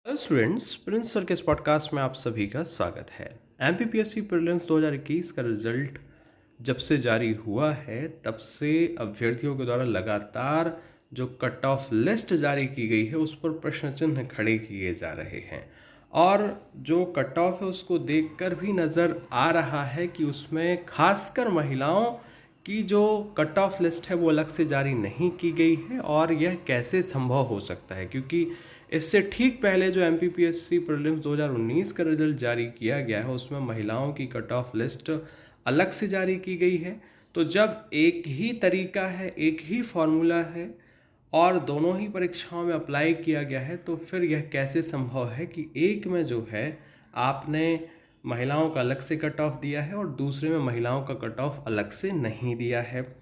Hello students, Prince sir के इस podcast में आप सभी का स्वागत है। एमपीपीएससी प्रीलिम्स 2021 का रिजल्ट जब से जारी हुआ है तब से अभ्यर्थियों के द्वारा लगातार जो कट ऑफ लिस्ट जारी की गई है उस पर प्रश्न चिन्ह खड़े किए जा रहे हैं। और जो कट ऑफ है उसको देखकर भी नज़र आ रहा है कि उसमें खासकर महिलाओं की जो कट ऑफ लिस्ट है वो अलग से जारी नहीं की गई है। और यह कैसे संभव हो सकता है, क्योंकि इससे ठीक पहले जो एमपीपीएससी प्रीलिम्स 2019 का रिजल्ट जारी किया गया है उसमें महिलाओं की कट ऑफ लिस्ट अलग से जारी की गई है। तो जब एक ही तरीका है, एक ही फॉर्मूला है और दोनों ही परीक्षाओं में अप्लाई किया गया है, तो फिर यह कैसे संभव है कि एक में जो है आपने महिलाओं का अलग से कट ऑफ दिया है और दूसरे में महिलाओं का कट ऑफ अलग से नहीं दिया है।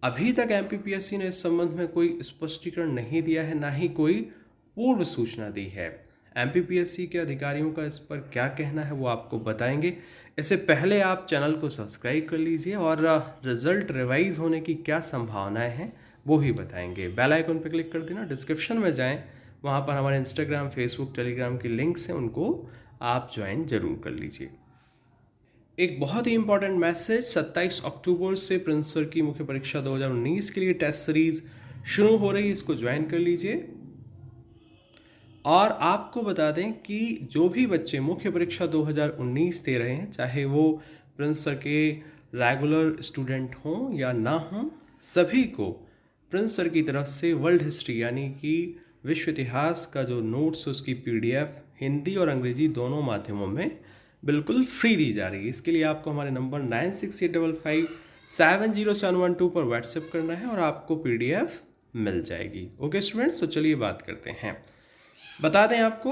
अभी तक एमपीपीएससी ने इस संबंध में कोई स्पष्टीकरण नहीं दिया है, ना ही कोई पूर्व सूचना दी है। एमपीपीएससी के अधिकारियों का इस पर क्या कहना है वो आपको बताएंगे। इससे पहले आप चैनल को सब्सक्राइब कर लीजिए और रिजल्ट रिवाइज होने की क्या संभावनाएं हैं वो ही बताएंगे। बेल आइकन पर क्लिक कर देना, डिस्क्रिप्शन में जाएं, वहाँ पर हमारे इंस्टाग्राम, फेसबुक, टेलीग्राम की लिंक्स हैं, उनको आप ज्वाइन जरूर कर लीजिए। एक बहुत ही इंपॉर्टेंट मैसेज, 27 अक्टूबर से प्रिंस सर की मुख्य परीक्षा 2019 के लिए टेस्ट सीरीज शुरू हो रही है, इसको ज्वाइन कर लीजिए। और आपको बता दें कि जो भी बच्चे मुख्य परीक्षा 2019 दे रहे हैं, चाहे वो प्रिंस सर के रेगुलर स्टूडेंट हों या ना हों, सभी को प्रिंस सर की तरफ से वर्ल्ड हिस्ट्री यानी कि विश्व इतिहास का जो नोट्स, उसकी पीडीएफ हिंदी और अंग्रेजी दोनों माध्यमों में बिल्कुल फ्री दी जा रही है। इसके लिए आपको हमारे नंबर 9685570712 पर व्हाट्सएप करना है और आपको पीडीएफ मिल जाएगी। ओके स्टूडेंट्स, तो चलिए बात करते हैं। बता दें आपको,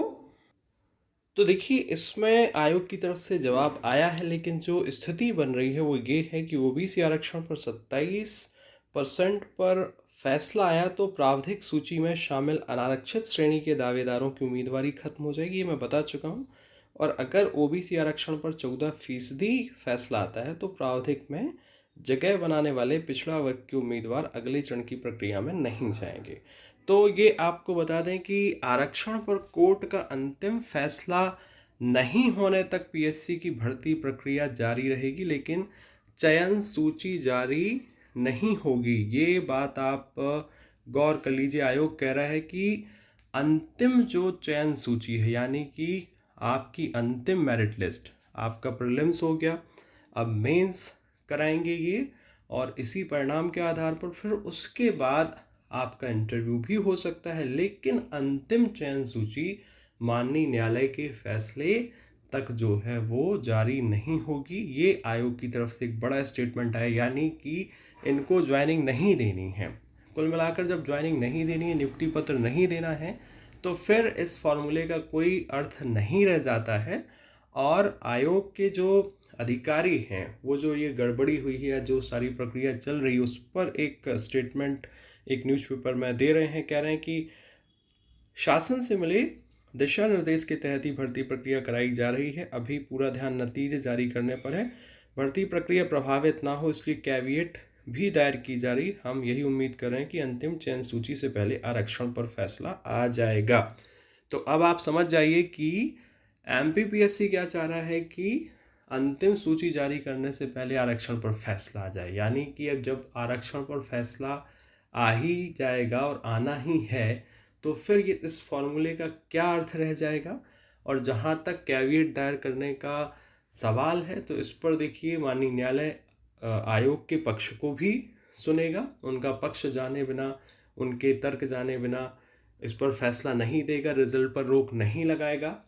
तो देखिए इसमें आयोग की तरफ से जवाब आया है, लेकिन जो स्थिति बन रही है वो ये है कि ओबीसी आरक्षण पर 27% पर फैसला आया तो प्रावधिक सूची में शामिल अनारक्षित श्रेणी के दावेदारों की उम्मीदवारी खत्म हो जाएगी, ये मैं बता चुका हूँ। और अगर ओबीसी आरक्षण पर 14% फैसला आता है तो प्रावधिक में जगह बनाने वाले पिछड़ा वर्ग के उम्मीदवार अगले चरण की प्रक्रिया में नहीं जाएंगे। तो ये आपको बता दें कि आरक्षण पर कोर्ट का अंतिम फैसला नहीं होने तक पीएससी की भर्ती प्रक्रिया जारी रहेगी, लेकिन चयन सूची जारी नहीं होगी। ये बात आप गौर कर लीजिए। आयोग कह रहा है कि अंतिम जो चयन सूची है, यानी कि आपकी अंतिम मेरिट लिस्ट, आपका प्रीलिम्स हो गया, अब मेंस कराएंगे ये, और इसी परिणाम के आधार पर फिर उसके बाद आपका इंटरव्यू भी हो सकता है, लेकिन अंतिम चयन सूची माननीय न्यायालय के फैसले तक जो है वो जारी नहीं होगी। ये आयोग की तरफ से एक बड़ा स्टेटमेंट है, यानी कि इनको ज्वाइनिंग नहीं देनी है। कुल मिलाकर जब ज्वाइनिंग नहीं देनी है, नियुक्ति पत्र नहीं देना है, तो फिर इस फॉर्मूले का कोई अर्थ नहीं रह जाता है। और आयोग के जो अधिकारी हैं वो जो ये गड़बड़ी हुई है, जो सारी प्रक्रिया चल रही है, उस पर एक स्टेटमेंट एक न्यूज़पेपर में दे रहे हैं। कह रहे हैं कि शासन से मिले दिशा निर्देश के तहत ही भर्ती प्रक्रिया कराई जा रही है। अभी पूरा ध्यान नतीजे जारी करने पर है। भर्ती प्रक्रिया प्रभावित ना हो इसलिए कैविएट भी दायर की जा रही। हम यही उम्मीद कर रहे हैं कि अंतिम चयन सूची से पहले आरक्षण पर फैसला आ जाएगा। तो अब आप समझ जाइए कि एमपीपीएससी क्या चाह रहा है कि अंतिम सूची जारी करने से पहले आरक्षण पर फैसला आ जाए। यानी कि अब जब आरक्षण पर फैसला आ ही जाएगा और आना ही है, तो फिर ये इस फॉर्मूले का क्या अर्थ रह जाएगा। और जहाँ तक कैविएट दायर करने का सवाल है, तो इस पर देखिए माननीय न्यायालय आयोग के पक्ष को भी सुनेगा, उनका पक्ष जाने बिना, उनके तर्क जाने बिना इस पर फैसला नहीं देगा, रिजल्ट पर रोक नहीं लगाएगा।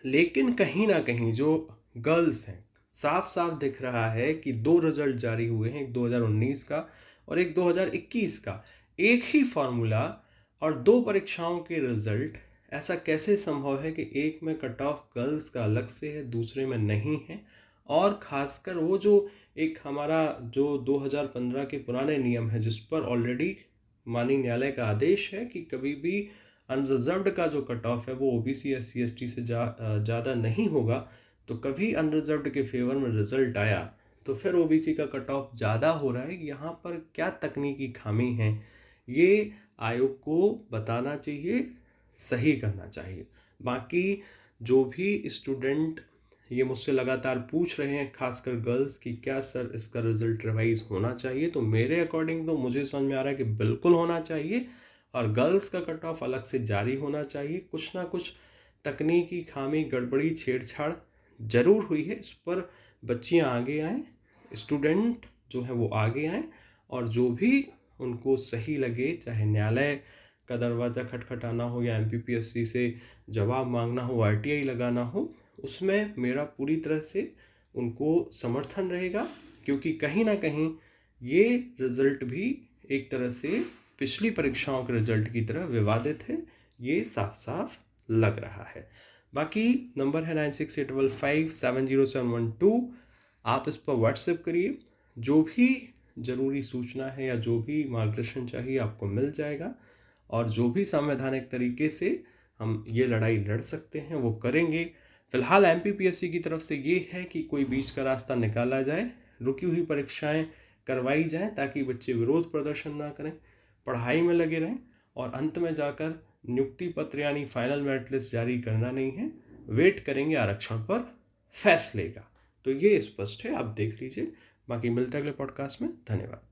लेकिन कहीं ना कहीं जो गर्ल्स हैं, साफ साफ दिख रहा है कि दो रिजल्ट जारी हुए हैं, एक 2019 का और एक 2021 का, एक ही फॉर्मूला और दो परीक्षाओं के रिजल्ट। ऐसा कैसे संभव है कि एक में कट ऑफ गर्ल्स का अलग से है, दूसरे में नहीं है। और खासकर वो जो एक हमारा जो 2015 के पुराने नियम है, जिस पर ऑलरेडी माननीय न्यायालय का आदेश है कि कभी भी अनरिजर्व्ड का जो कट ऑफ है वो ओबीसी SC ST से ज़्यादा नहीं होगा। तो कभी अनरिजर्व्ड के फेवर में रिजल्ट आया तो फिर ओबीसी का कट ऑफ ज़्यादा हो रहा है। यहाँ पर क्या तकनीकी खामी है, ये आयोग को बताना चाहिए, सही करना चाहिए। बाकी जो भी स्टूडेंट ये मुझसे लगातार पूछ रहे हैं, खासकर गर्ल्स, कि क्या सर इसका रिजल्ट रिवाइज होना चाहिए, तो मेरे अकॉर्डिंग तो मुझे समझ में आ रहा है कि बिल्कुल होना चाहिए। और गर्ल्स का कट ऑफ अलग से जारी होना चाहिए। कुछ ना कुछ तकनीकी खामी, गड़बड़ी, छेड़छाड़ जरूर हुई है, इस पर बच्चियां आगे आएँ, स्टूडेंट जो है वो आगे आएँ, और जो भी उनको सही लगे, चाहे न्यायालय का दरवाज़ा खटखटाना हो या एमपीपीएससी से जवाब मांगना हो, आरटीआई लगाना हो, उसमें मेरा पूरी तरह से उनको समर्थन रहेगा। क्योंकि कहीं ना कहीं ये रिजल्ट भी एक तरह से पिछली परीक्षाओं के रिजल्ट की तरह विवादित है, ये साफ साफ लग रहा है। बाकी नंबर है 9685570712। आप इस पर व्हाट्सएप करिए, जो भी ज़रूरी सूचना है या जो भी मार्गदर्शन चाहिए आपको मिल जाएगा। और जो भी संवैधानिक तरीके से हम ये लड़ाई लड़ सकते हैं वो करेंगे। फिलहाल एमपीपीएससी की तरफ से ये है कि कोई बीच का रास्ता निकाला जाए, रुकी हुई परीक्षाएं करवाई जाएं, ताकि बच्चे विरोध प्रदर्शन ना करें, पढ़ाई में लगे रहें, और अंत में जाकर नियुक्ति पत्र यानी फाइनल मेरिट लिस्ट जारी करना नहीं है, वेट करेंगे आरक्षण पर फैसले का। तो ये स्पष्ट है, आप देख लीजिए। बाकी मिलते हैं अगले पॉडकास्ट में। धन्यवाद।